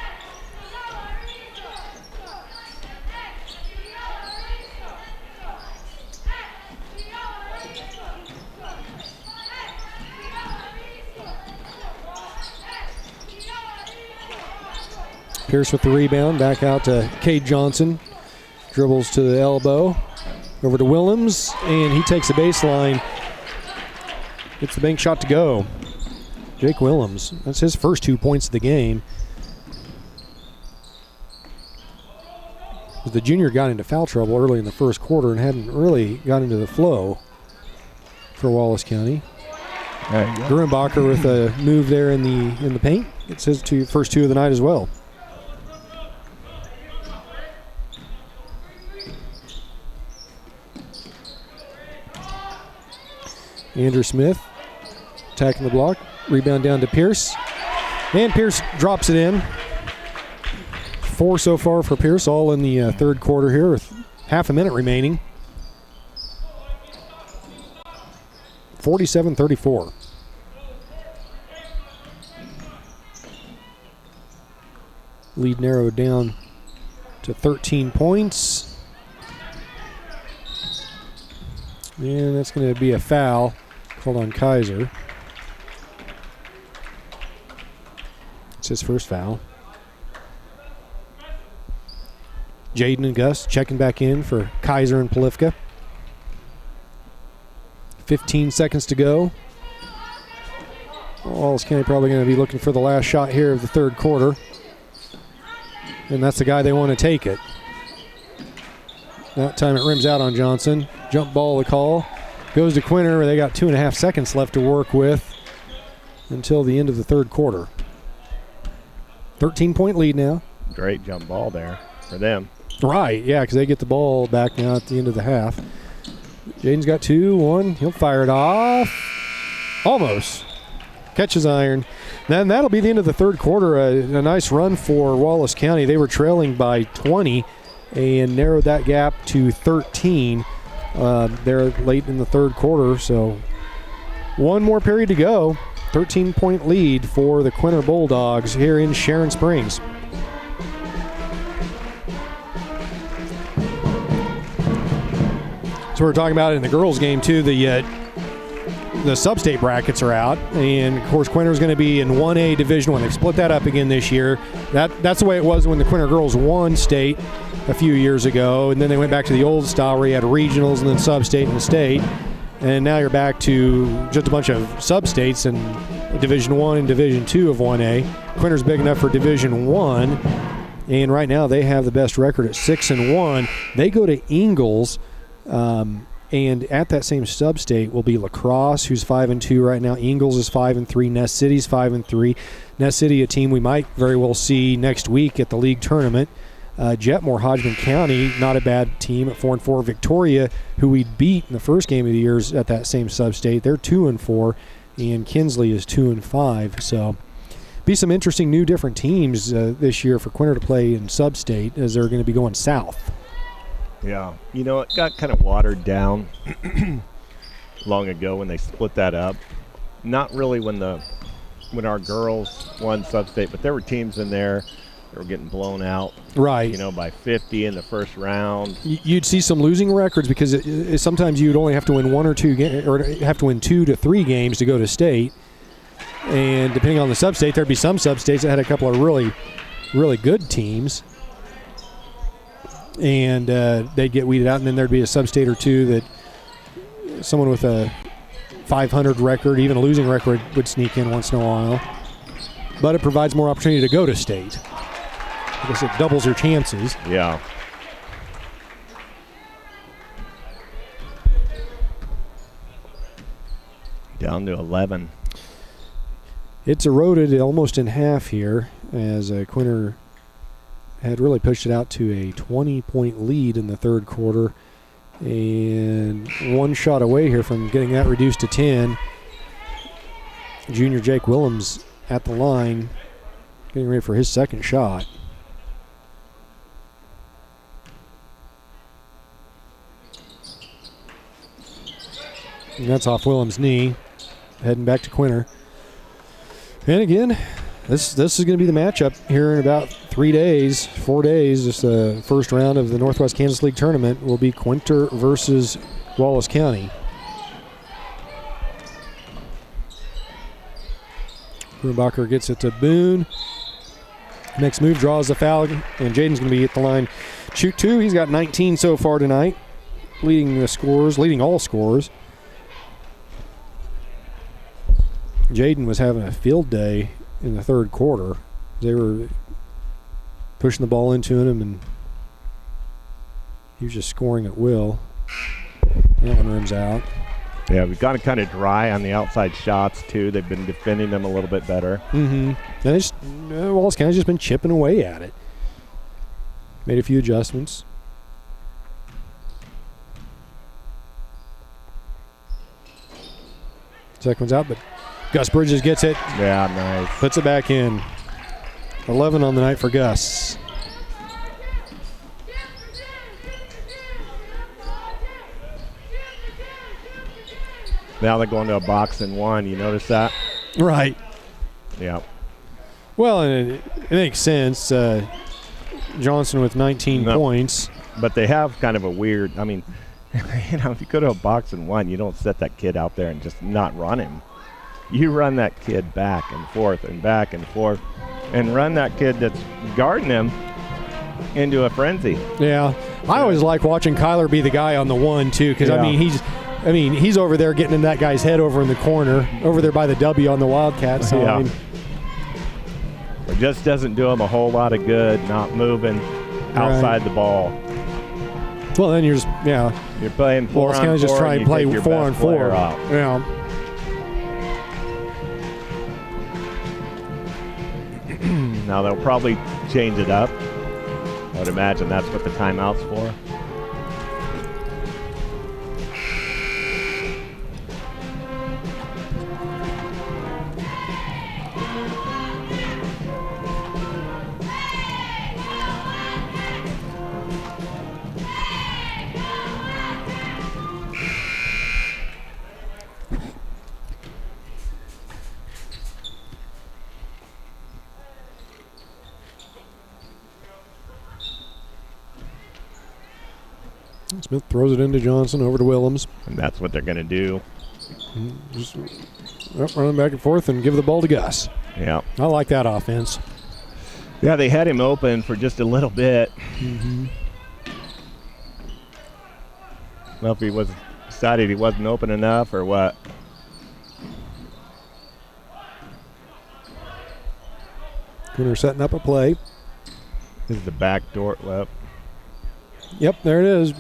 Pierce with the rebound, back out to Cade Johnson. Dribbles to the elbow. Over to Willems, and he takes the baseline. Gets the bank shot to go. Jake Willems, that's his first 2 points of the game. The junior got into foul trouble early in the first quarter and hadn't really got into the flow for Wallace County. Grunbacher with a move there in the paint. It's his first two of the night as well. Andrew Smith attacking the block. Rebound down to Pierce. And Pierce drops it in. 4 so far for Pierce, all in the third quarter here with half a minute remaining. 47-34. Lead narrowed down to 13 points. And that's going to be a foul called on Kaiser. It's his first foul. Jaden and Gus checking back in for Kaiser and Polifka. 15 seconds to go. Wallace County probably going to be looking for the last shot here of the third quarter. And that's the guy they want to take it. That time it rims out on Johnson. Jump ball the call. Goes to Quinter, where they got 2.5 seconds left to work with until the end of the third quarter. 13-point lead now. Great jump ball there for them. Right, yeah, because they get the ball back now at the end of the half. Jaden's got 2, 1. He'll fire it off. Almost. Catches iron. Then that'll be the end of the third quarter. A nice run for Wallace County. They were trailing by 20 and narrowed that gap to 13 there late in the third quarter. So one more period to go. 13-point lead for the Quinter Bulldogs here in Sharon Springs. So we're talking about it in the girls' game too. The sub-state brackets are out, and of course Quinter's going to be in 1A Division I. They've split that up again this year. That's the way it was when the Quinter girls won state a few years ago, and then they went back to the old style where you had regionals and then sub-state and state. And now you're back to just a bunch of sub-states and Division I and Division II of 1A. Quinter's big enough for Division I, and right now they have the best record at 6-1. They go to Ingalls, and at that same sub-state will be La Crosse, who's 5-2 right now. Ingalls is 5-3. Ness City's 5-3. Ness City, a team we might very well see next week at the league tournament. Jetmore, Hodgman County, not a bad team at 4-4. Victoria, who we beat in the first game of the year at that same sub-state, they're 2-4, and Kinsley is 2-5. So, be some interesting new different teams this year for Quinter to play in sub-state as they're going to be going south. Yeah, you know, it got kind of watered down long ago when they split that up. Not really when our girls won sub-state, but there were teams in there that were getting blown out, right? You know, by 50 in the first round. You'd see some losing records because sometimes you'd only have to win 1 or 2 games, or have to win 2 to 3 games to go to state. And depending on the sub-state, there'd be some sub-states that had a couple of really, really good teams, and they'd get weeded out. And then there'd be a sub-state or two that someone with a 500 record, even a losing record, would sneak in once in a while. But it provides more opportunity to go to state. I guess it doubles your chances. Yeah. Down to 11. It's eroded almost in half here as Quinter had really pushed it out to a 20-point lead in the third quarter. And one shot away here from getting that reduced to 10. Junior Jake Willems at the line, getting ready for his second shot. And that's off Willems' knee, heading back to Quinter. And again, this is going to be the matchup here in about 4 days. Just the first round of the Northwest Kansas League tournament will be Quinter versus Wallace County. Grunbacher gets it to Boone. Next move, draws the foul, and Jaden's going to be at the line. Shoot two. He's got 19 so far tonight, leading all scores. Jaden was having a field day in the third quarter. They were pushing the ball into him, and he was just scoring at will. That one rims out. Yeah, we've got to kind of dry on the outside shots, too. They've been defending them a little bit better. And Wallace County's just been chipping away at it. Made a few adjustments. Second one's out, but Gus Bridges gets it. Yeah, nice. Puts it back in. 11 on the night for Gus. Now they're going to a box and one. You notice that? Right. Yeah. Well, and it makes sense. Johnson with 19 points. But they have kind of a weird, I mean, if you go to a box and one, you don't set that kid out there and just not run him. You run that kid back and forth and back and forth and run that kid that's guarding him into a frenzy. Yeah. I always like watching Kyler be the guy on the one, too, because, he's over there getting in that guy's head over in the corner, over there by the W on the Wildcat side. Yeah. It just doesn't do him a whole lot of good not moving outside the ball. Well, then you're playing 4 on 4. Just try and play 4 on 4. Yeah. Now they'll probably change it up. I would imagine that's what the timeout's for. Smith throws it into Johnson, over to Willems. And that's what they're going to do. Just running back and forth and give the ball to Gus. Yeah. I like that offense. Yeah, they had him open for just a little bit. Mm-hmm. Well, if he decided he wasn't open enough or what. Cooner setting up a play. This is the back door. Well. Yep, there it is.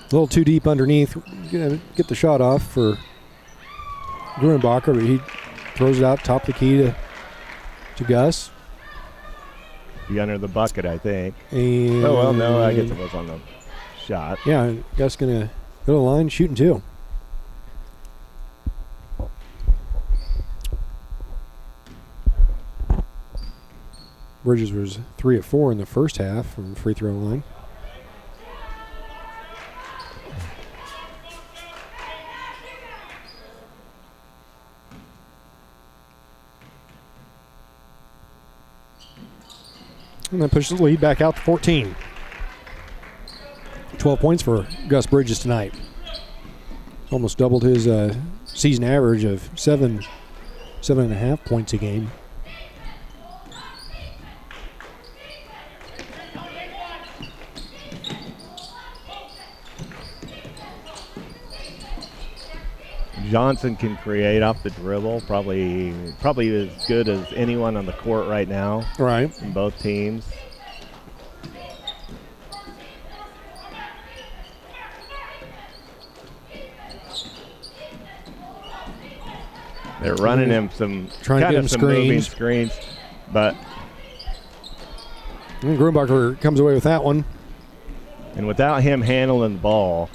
A little too deep underneath. Get the shot off for Grunbacher, but he throws it out top of the key to Gus. Be under the bucket, I think. And no, I guess it was on the shot. Yeah, Gus going to go to the line, shooting two. Bridges was 3 of 4 in the first half from the free throw line. And that pushes the lead back out to 14. 12 points for Gus Bridges tonight. Almost doubled his season average of 7.5 points a game. Johnson can create off the dribble, probably as good as anyone on the court right now. Right. In both teams. They're running him some trying to get him some moving screens, but and Grumbacher comes away with that one. And without him handling the ball,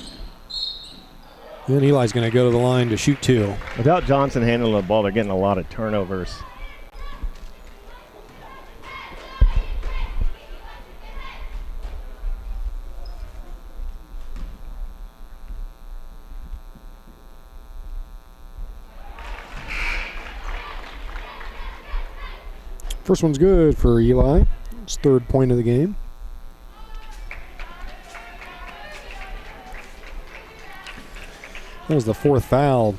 then Eli's going to go to the line to shoot 2. Without Johnson handling the ball, they're getting a lot of turnovers. First one's good for Eli. It's 3rd point of the game. That was the 4th foul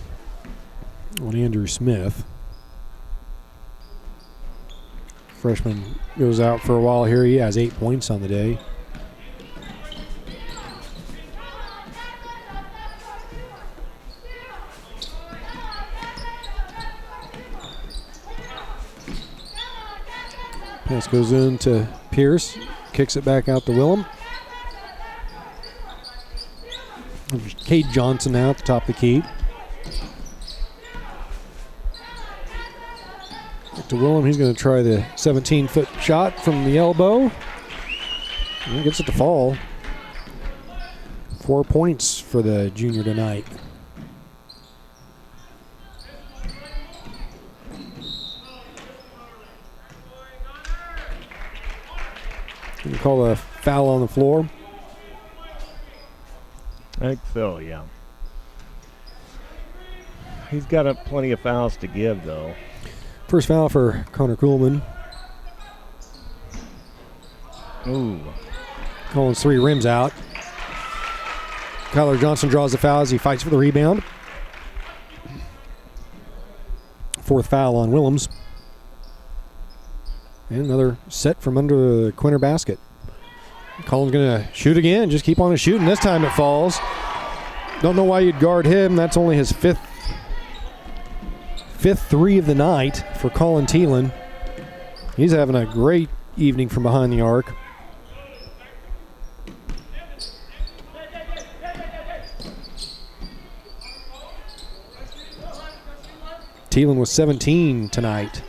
on Andrew Smith. Freshman goes out for a while here. He has 8 points on the day. Pass goes in to Pierce. Kicks it back out to Willem. Cade Johnson now at the top of the key. Back to Willem. He's going to try the 17-foot shot from the elbow. And he gets it to fall. 4 points for the junior tonight. Can you call a foul on the floor? I think so, yeah. He's got plenty of fouls to give, though. First foul for Connor Kuhlman. Ooh. Collins 3 rims out. Kyler Johnson draws the foul as he fights for the rebound. 4th foul on Willems. And another set from under the Quinter basket. Collins going to shoot again. Just keep on shooting. This time it falls. Don't know why you'd guard him. That's only his fifth 3 of the night for Colin Thielen. He's having a great evening from behind the arc. Thielen was 17 tonight.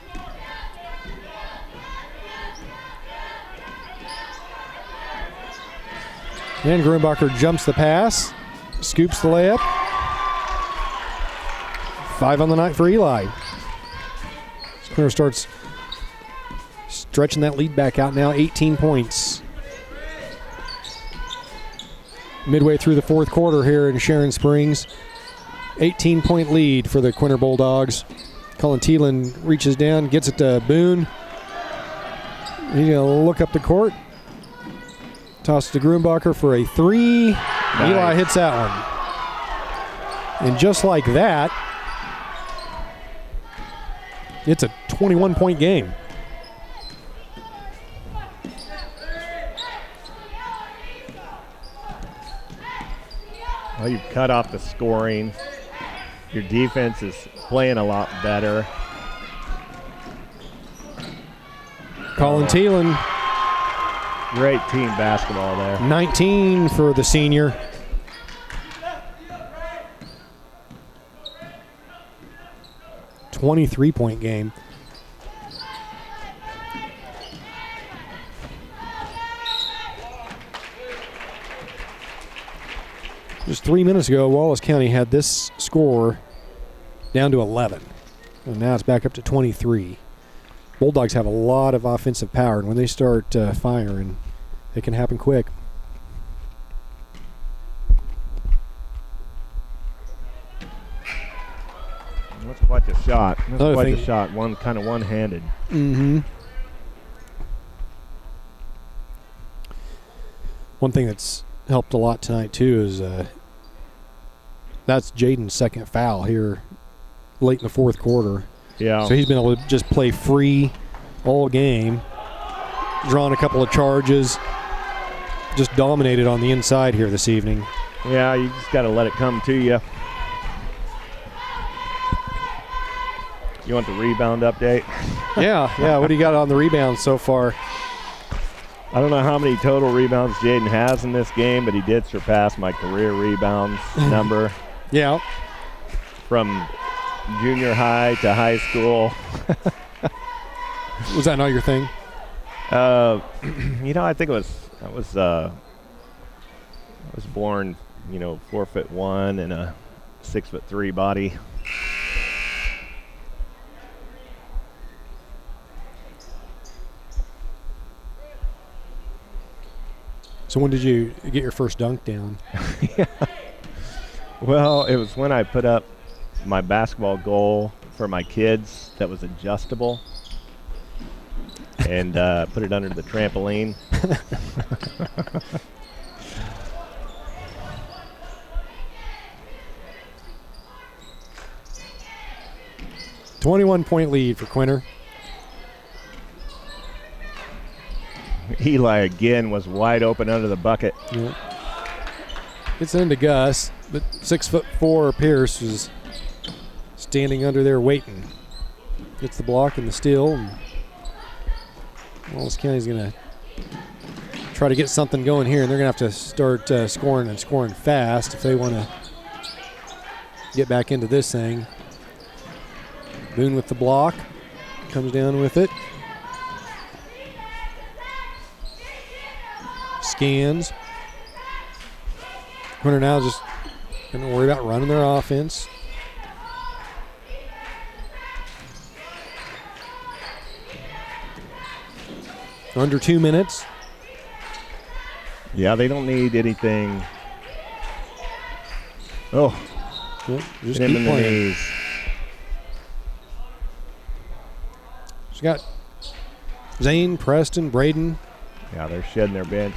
And Grumbacher jumps the pass, scoops the layup. 5 on the night for Eli. Quinter starts stretching that lead back out now, 18 points. Midway through the 4th quarter here in Sharon Springs. 18-point lead for the Quinter Bulldogs. Colin Thielen reaches down, gets it to Boone. He's going to look up the court. Toss to Grumbacher for a 3. Nice. Eli hits that one. And just like that, it's a 21-point game. Well, you've cut off the scoring. Your defense is playing a lot better. Colin Thielen. Great team basketball there. 19 for the senior. .23 game. Just 3 minutes ago, Wallace County had this score down to 11. And now it's back up to 23. Bulldogs have a lot of offensive power, and when they start firing, it can happen quick. That's quite a shot. That's quite a shot. Kind of one-handed. Mm-hmm. One thing that's helped a lot tonight too is that's Jaden's 2nd foul here late in the 4th quarter. Yeah. So he's been able to just play free all game, drawn a couple of charges, just dominated on the inside here this evening. Yeah, you just got to let it come to you. You want the rebound update? Yeah. What do you got on the rebounds so far? I don't know how many total rebounds Jaden has in this game, but he did surpass my career rebounds number. Yeah. From junior high to high school. Was that not your thing? I think I was born, 4'1" and a 6'3" body. So when did you get your first dunk down? Yeah. Well, it was when I put up my basketball goal for my kids that was adjustable and put it under the trampoline. 21-point lead for Quinter. Eli again was wide open under the bucket. Yeah. Gets into Gus, but 6'4" Pierce was standing under there waiting. Gets the block and the steal. And Wallace County's going to try to get something going here, and they're going to have to start scoring fast if they want to get back into this thing. Boone with the block, comes down with it. Scans. Quinter now just going to worry about running their offense. Under 2 minutes. Yeah, they don't need anything. Oh, Yep, just hit him keep in the playing. knees. She's got Zane, Preston, Braden, Yeah, they're shedding their bench.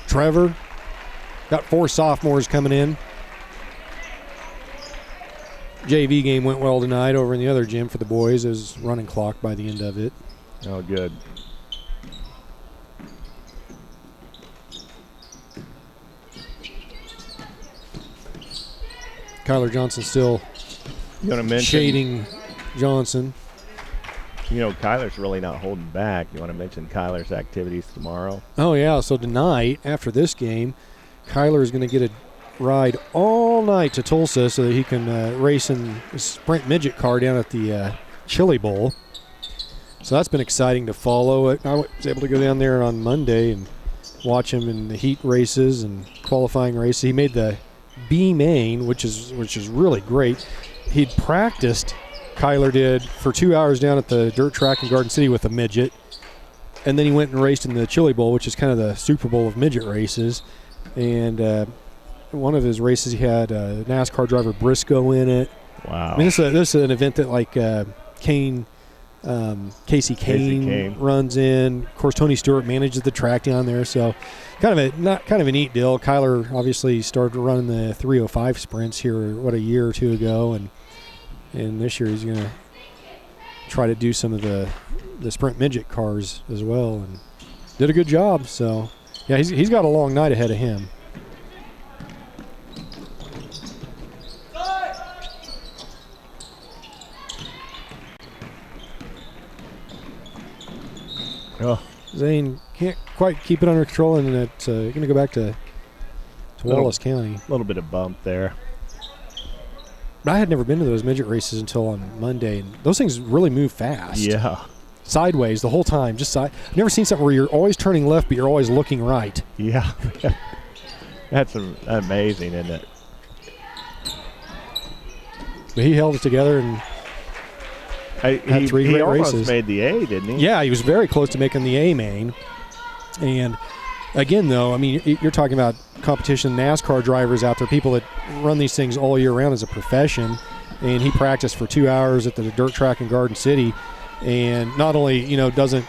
Trevor. Got 4 sophomores coming in. JV game went well tonight over in the other gym for the boys. It was running clock by the end of it. Oh, good. Kyler Johnson still You want to mention? shading Johnson. Kyler's really not holding back. You want to mention Kyler's activities tomorrow? Oh, yeah. So tonight, after this game, Kyler is going to get a ride all night to Tulsa so that he can race in a sprint midget car down at the Chili Bowl. So that's been exciting to follow. I was able to go down there on Monday and watch him in the heat races and qualifying races. He made the B main, which is really great. He'd practiced, Kyler did, for 2 hours down at the dirt track in Garden City with a midget. And then he went and raced in the Chili Bowl, which is kind of the Super Bowl of midget races. And one of his races, he had NASCAR driver Briscoe in it. Wow. I mean, this is an event that like Casey Kane runs in. Of course, Tony Stewart manages the track down there, so kind of a neat deal. Kyler obviously started running the 305 sprints here, a year or two ago, and this year he's going to try to do some of the sprint midget cars as well, and did a good job. So yeah, he's got a long night ahead of him. Oh, Zane can't quite keep it under control, and it's going to go back to Wallace County. a little bit of bump there. But I had never been to those midget races until on Monday, and those things really move fast. Yeah. Sideways the whole time, just side. I've never seen something where you're always turning left, but you're always looking right. Yeah. That's amazing, isn't it? But he held it together, and had 3 he great almost races. made the A, didn't he? Yeah, he was very close to making the A main. And again, though, I mean, you're talking about competition NASCAR drivers out there, people that run these things all year round as a profession. And he practiced for 2 hours at the dirt track in Garden City, and not only doesn't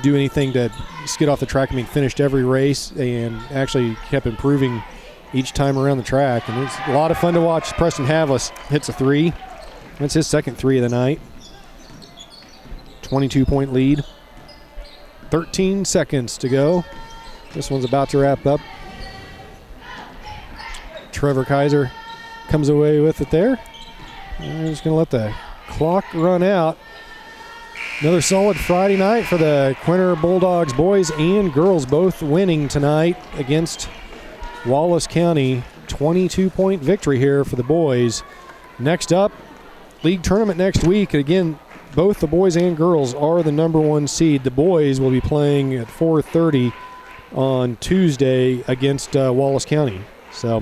do anything to skid off the track. I mean, finished every race and actually kept improving each time around the track. And it's a lot of fun to watch. Preston Havlis hits a 3. That's his second 3 of the night. 22-point lead. 13 seconds to go. This one's about to wrap up. Trevor Kaiser comes away with it there. We're just going to let the clock run out. Another solid Friday night for the Quinter Bulldogs boys and girls, both winning tonight against Wallace County. 22-point victory here for the boys. Next up, league tournament next week. Again, both the boys and girls are the number 1 seed. The boys will be playing at 4:30 on Tuesday against Wallace County. So